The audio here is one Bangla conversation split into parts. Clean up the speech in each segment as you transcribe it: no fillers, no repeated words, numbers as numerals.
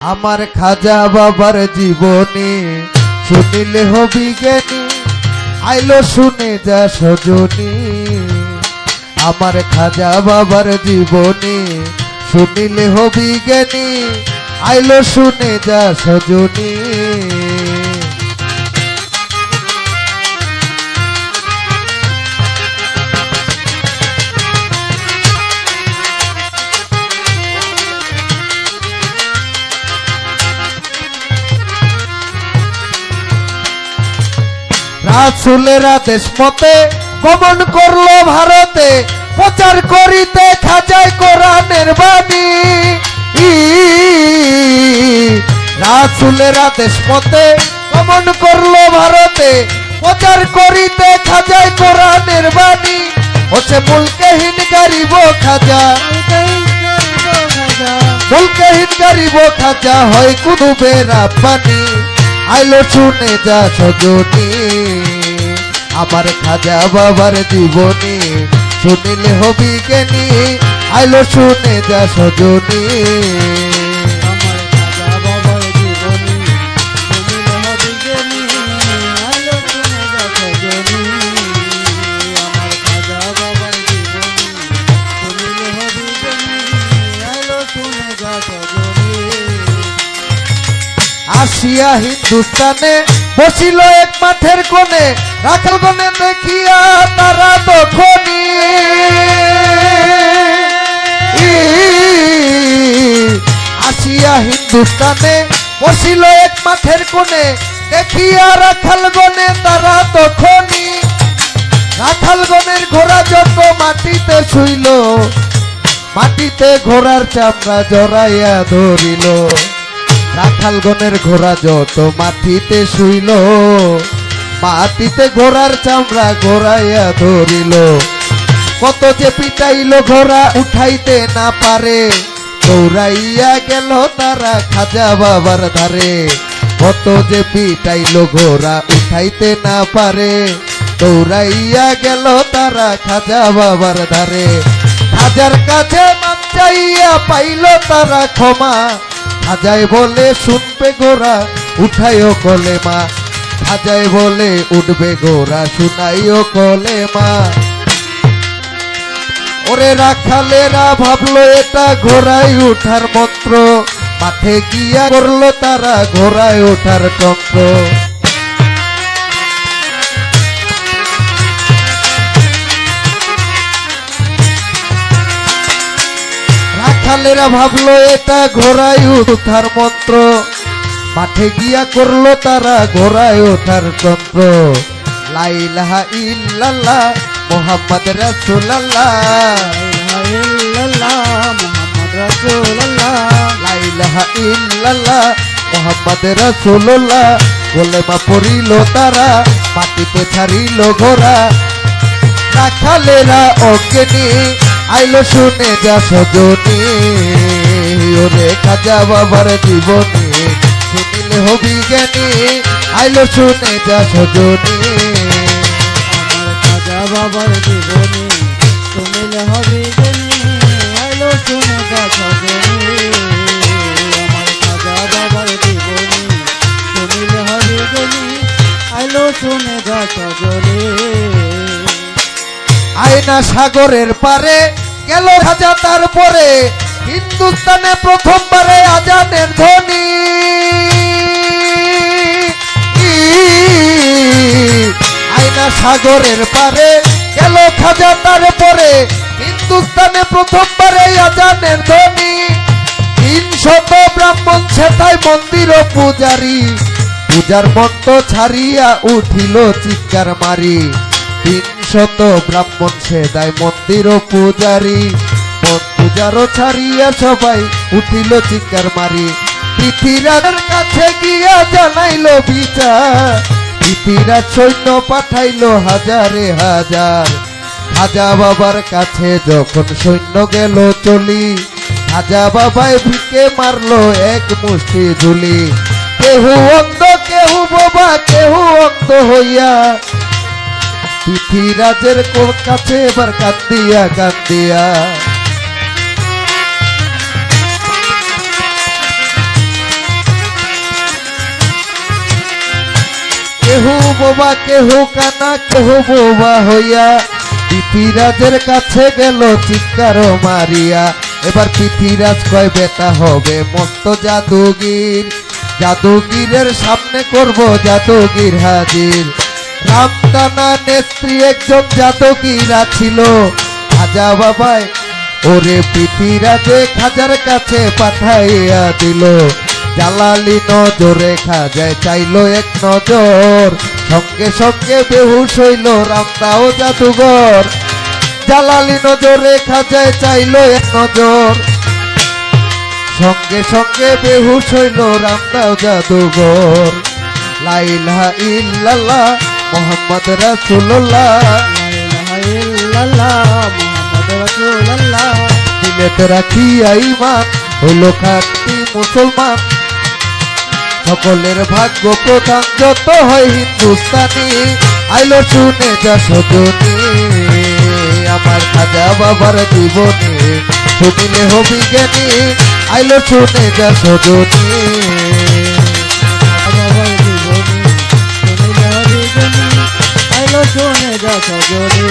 আমার খাজা বাবার জীবনী শুনিলে হবি জ্ঞানী, আইলো শুনে যা সজনী। আমার খাজা বাবার জীবনী শুনিলে হবি জ্ঞানী, আইলো শুনে যা সজনী। রাসূলের আদেশ মতে গমন করলো ভারতে, প্রচার করিতে খাজায় কোরআনের বাণী। রাসূলের আদেশ মতে গমন করলো ভারতে, প্রচার করিতে খাজায় কোরআনের বাণী। হচ্ছে মুলকেহীন গরিব খাজা, মুলকেহীন গরিব খাজা হয় কুতুবে রাব্বানী। আইলো শুনে যা সজনী, আমার খাজা বাবার জীবনী শুনিলে হবি জ্ঞানী, আইলো শুনে যা সজনী। আসিয়া হিন্দুস্তানে বসিল এক মাঠের কোণে, রাখাল গনে দেখিয়া তারা তখনই। আসিয়া হিন্দুস্তানে বসিল এক মাঠের কোণে, দেখিয়া রাখাল গনে তারা তখনই। রাখাল গনের ঘোড়া যত মাটিতে শুইল, মাটিতে ঘোড়ার চামড়া জড়াইয়া ধরিল। রাখালগণের ঘোড়া যত মাটিতে শুইল, মাটিতে ঘোড়ার চামড়া ঘোরাইয়া ধরিল। কত যে পিটাইল ঘোড়া উঠাইতে না পারে, দৌড়াইয়া গেল তারা খাজা বাবার ধারে। কত যে পিটাইল ঘোড়া উঠাইতে না পারে, দৌড়াইয়া গেল তারা খাজা বাবার ধারে। খাজার কাছে মাপ চাইয়া পাইল তারা ক্ষমা, খাজায় বলে শুনবে ঘোড়া উঠাইও কলেমা। খাজায় বলে উঠবে ঘোড়া শুনাইও কলেমা। ওরে রাখালেরা ভাবলো এটা ঘোড়ায় উঠার মন্ত্র, মাঠে গিয়া করলো তারা ঘোড়ায় ওঠার তন্ত্র। রাখালেরা ভাবলো এটা ঘোড়ায় উঠার মন্ত্র, মাঠে গিয়া করলো তারা ঘোড়ায় ওঠার তন্ত্র। লা ইলাহা ইল্লাল্লাহ মুহাম্মদ রাসূলুল্লাহ, লা ইলাহা ইল্লাল্লাহ মুহাম্মদ রাসূলুল্লাহ। কলেমা পড়িল তারা, মাটিতে ছাড়িল ঘোড়া। রাখালেরা অজ্ঞানী, আইলো শুনে যা সজনী। ওরে খাজা বাবার জীবনী শুনিলে হবি জ্ঞানী, আইলো শুনে যা সজনী। আমার খাজা বাবার জীবনী শুনিলে হবি জ্ঞানী, আইলো শুনে যা সজনী। আমার খাজা বাবার জীবনী শুনিলে হবি জ্ঞানী, আইলো শুনে যা সজনী। আয়না সাগরের পারে গেল খাজা তারপরে, হিন্দুস্তানে প্রথমবারে আজানের ধ্বনি। আয়না সাগরের পারে গেল খাজা তারপরে, হিন্দুস্তানে প্রথমবারে আজানের ধ্বনি। 300 ব্রাহ্মণ সেথায় মন্দির ও পূজারি, পূজার মন্ত্র ছাড়িয়া উঠিল চিৎকার মারি। 300 ব্রাহ্মণ সেদায় মন্দির ও পূজারি, পূজারও ছাড়িয়া সবাই উঠিল চিৎকার মারি। পৃথিবীর কাছে গিয়া জানাইল বিচার, পৃথিবীর সৈন্য পাঠাইল হাজারে হাজার। খাজা বাবার কাছে যখন সৈন্য গেল চলি, খাজা বাবায় ভিকে মারলো এক মুষ্টি ঝুলি। কেহু অন্ধ কেহু বোবা কেহু অন্ধ হইয়া, পৃথিবীরাজের কাছে এবার কান্দিয়া কান্দিয়া বোবা কেহ কানা কেহ বোবা হইয়া পৃথিরাজের কাছে গেল চিৎকার মারিয়া। এবার পৃথিরাজ কয় বেটা হবে মস্ত জাদুগির, জাদুগিরের সামনে করব জাদুগির হাজির। রামদানা নেত্রী একজন জাদুগিরা ছিল খাজা বাবায়, ওরে পৃথিরাজে খাজার কাছে পাঠাইয়া দিল। জালালি নজরে খাজায় চাইলো এক নজর, সঙ্গে সঙ্গে বেহুশ হইল রামদাও জাদুঘর। জালালি নজরে খাজায় চাইলো এক নজর, সঙ্গে সঙ্গে বেহুশ হইল রামদাও জাদুঘর। লা ইলাহা ইল্লাল্লাহ মুহাম্মদ রাসূলুল্লাহ, লা ইলাহা ইল্লাল্লাহ মুহাম্মাদুর রাসূলুল্লাহ। দিলেতে রাখিয়া ঈমান হইল খাঁটি মুসলমান। সকলের ভাগ্য প্রধান যত হয় হিন্দুস্তানি, আইলো শুনে যা সজনী আমার খাজা বাবার জীবনী, শুনিলে হবি জ্ঞানী আইলো শুনে যা সজনী। বাবার জীবনী শুনিলে হবি জ্ঞানী, আইলো শুনে যা সজনী।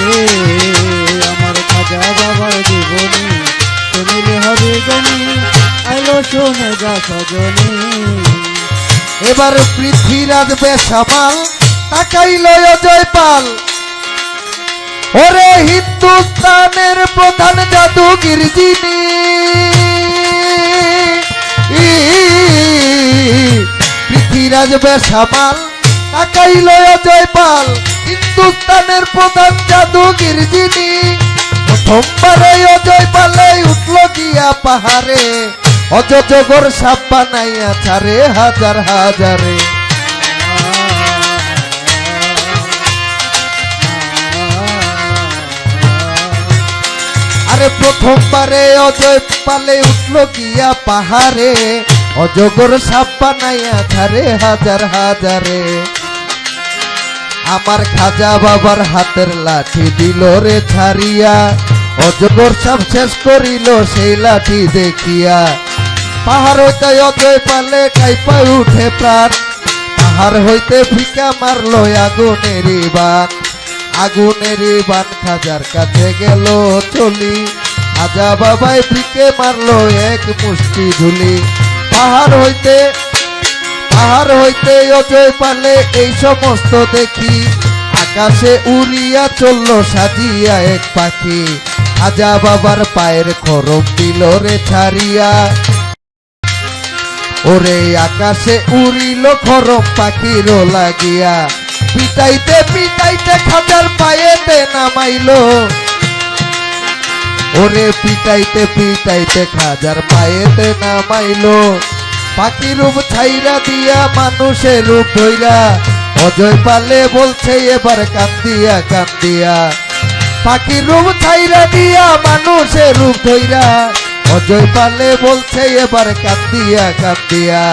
আমার খাজা বাবার জীবনী শুনিলে হবি জ্ঞানী, আইলো শুনে যা সজনী। এবার পৃথ্বীরাজ বেসামাল তাকাইল অজয়পাল, ওরে হিন্দুস্তানের প্রধান জাদুগির যিনি। পৃথ্বীরাজ বেসামাল তাকাইল অজয়পাল, হিন্দুস্তানের প্রধান জাদুগির যিনি। প্রথমবারে অজয়পালে উঠল গিয়া পাহাড়ে, অজগর সাপ বানাইয়া ছাড়ে হাজার হাজারে। আরে প্রথমবারে অজয় পালে উঠল গিয়া পাহাড়ে, অজগর সাপ বানাইয়া ছাড়ে হাজার হাজারে। আমার খাজা বাবার হাতের লাঠি দিল রে ছাড়িয়া, অজগর সাপ শেষ করিল সেই লাঠি দেখিয়া। পাহাড় হইতে অজয় পালে কাইপায় উঠে প্রাণ, পাহাড় হইতে ফিকা মারলো আগুনেরই বান। আগুনেরই বান খাজার কাছে গেল চলি, খাজা বাবাই ফিকে মারলো এক মুষ্টি ধুলি। পাহাড় হইতে অজয় পালে এই সমস্ত দেখি, আকাশে উড়িয়া চললো সাজিয়া এক পাখি। খাজা বাবার পায়ের খরম দিল রে ছাড়িয়া, ওরে আকাশে উড়িল খরম পাখিরও লাগিয়া। পিটাইতে পিটাইতে খাজার পায়েতে নামাইলো, ওরে পিটাইতে পিটাইতে খাজার পায়েতে নামাইলো। পাখি রূপ ছাইরা দিয়া মানুষের রূপ ধইরা, অজয় পালে বলছে এবার কান্দিয়া কান্দিয়া। পাখি রূপ ছাইরা দিয়া মানুষের রূপ ধইরা, অজয় পালে বলছে এবার কান্দিয়া কান্দিয়া।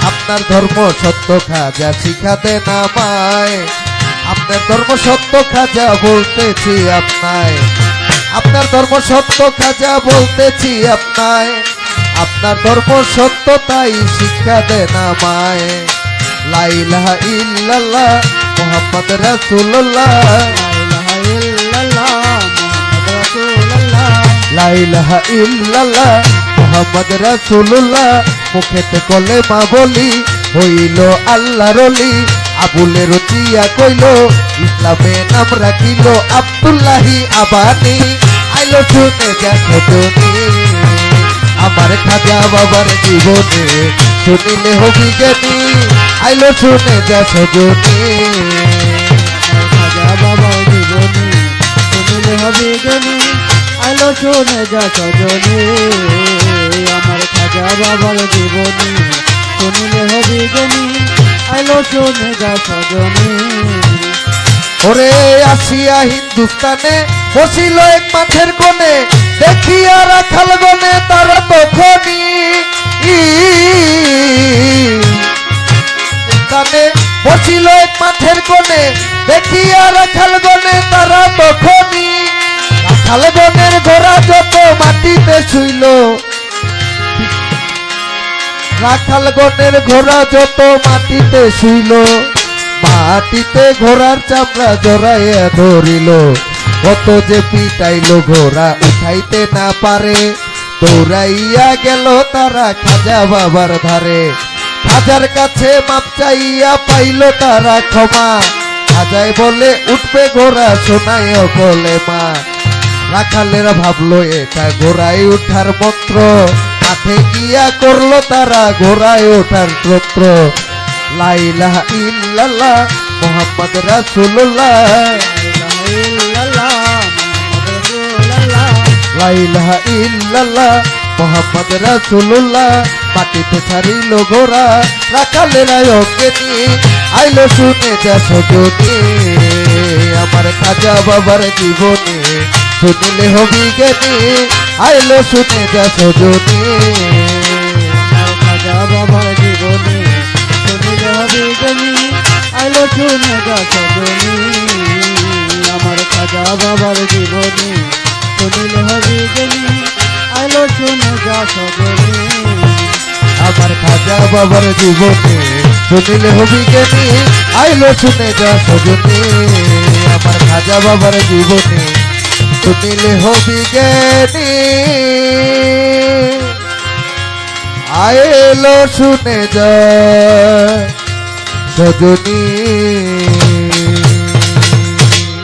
আপনার ধর্ম সত্য খাজা শিখাতে নামায়, আপনার ধর্ম সত্য খাজা বলতেছি আপনায়। আপনার ধর্ম সত্য খাজা বলতেছি আপনায়, আপনার ধর্ম সত্য তাই শিক্ষা দেন আমায়। লা ইলাহা ইল্লাল্লাহ মুহাম্মদ রাসূলুল্লাহ, লা ইলাহা ইল্লাল্লাহ মুহাম্মদ রাসূলুল্লাহ। মুখেতে কলেমা বলি হইল আল্লাহর ওলি, আবুলে রচিয়া কইল ইসলামে নাম রাখিল আব্দুল্লাহি আবানি। আইলো শুনে দেখো তুমি আমার খাজা বাবার জীবনে, শুনিলে হবি জ্ঞানী আইলো শুনে যা সজনী। খাজা বাবার জীবনী শুনিলে হবি জ্ঞানী, আইলো শুনে যা সজনী। আমার খাজা বাবার জীবনী শুনিলে হবি জ্ঞানী, আইলো শুনে যা সজনী। ওরে আসিয়া হিন্দুস্তানে বসিল এক মাঠের কোণে, দেখিয়া রাখাল গনে তারা তখনই। হিন্দুস্তানে বসিল এক মাঠের কোণে, দেখিয়া রাখাল গনে তারা তখনই। রাখাল গনের ঘোড়া যত মাটিতে শুইল, রাখাল গনের ঘোড়া যত মাটিতে শুইল। মাটিতে ঘোড়ার চামড়া জড়াইয়া ধরিল, কত যে পিটাইলো ঘোড়া উঠাইতে না পারে। দৌড়াইয়া গেল তারা খাজা বাবার ধারে, খাজার কাছে মাপ চাইয়া পাইল তারা ক্ষমা। খাজায় বলে উঠবে ঘোড়া শোনায় বলে মা। রাখালেরা ভাবলো এটা ঘোড়ায় উঠার মন্ত্র, মাঠে গিয়া করলো তারা ঘোড়ায় ওঠার তন্ত্র। লা ইলাহা ইল্লাল্লাহ মুহাম্মদ রাসূলুল্লাহ, লা ইলাহা ইল্লাল্লাহ মুহাম্মদ রাসূলুল্লাহ। মাটিতে ছাড়িল ঘোড়া, রাখালেরা ওকে নিয়ে আইলো শুনে যা সজনে। আমার খাজা বাবার জীবনে শুনিলে হবি জ্ঞানী, আইলো শুনে যা সজনে। খাজা বাবার জীবনে শুনিলে হবে জ্ঞানী, আইলো শুনে যা সজনী। আমার খাজা বাবার জীবনে শুনিলে হবে জ্ঞানী, আইলো শুনে যা সজনী। আমার খাজা বাবার জীবনে শুনিলে হবি জ্ঞানী, আইলো শুনে যা সজনে। আমার খাজা বাবার জীবনে শুনিলে হবি জ্ঞানী, আইলো শুনে যা সজনী।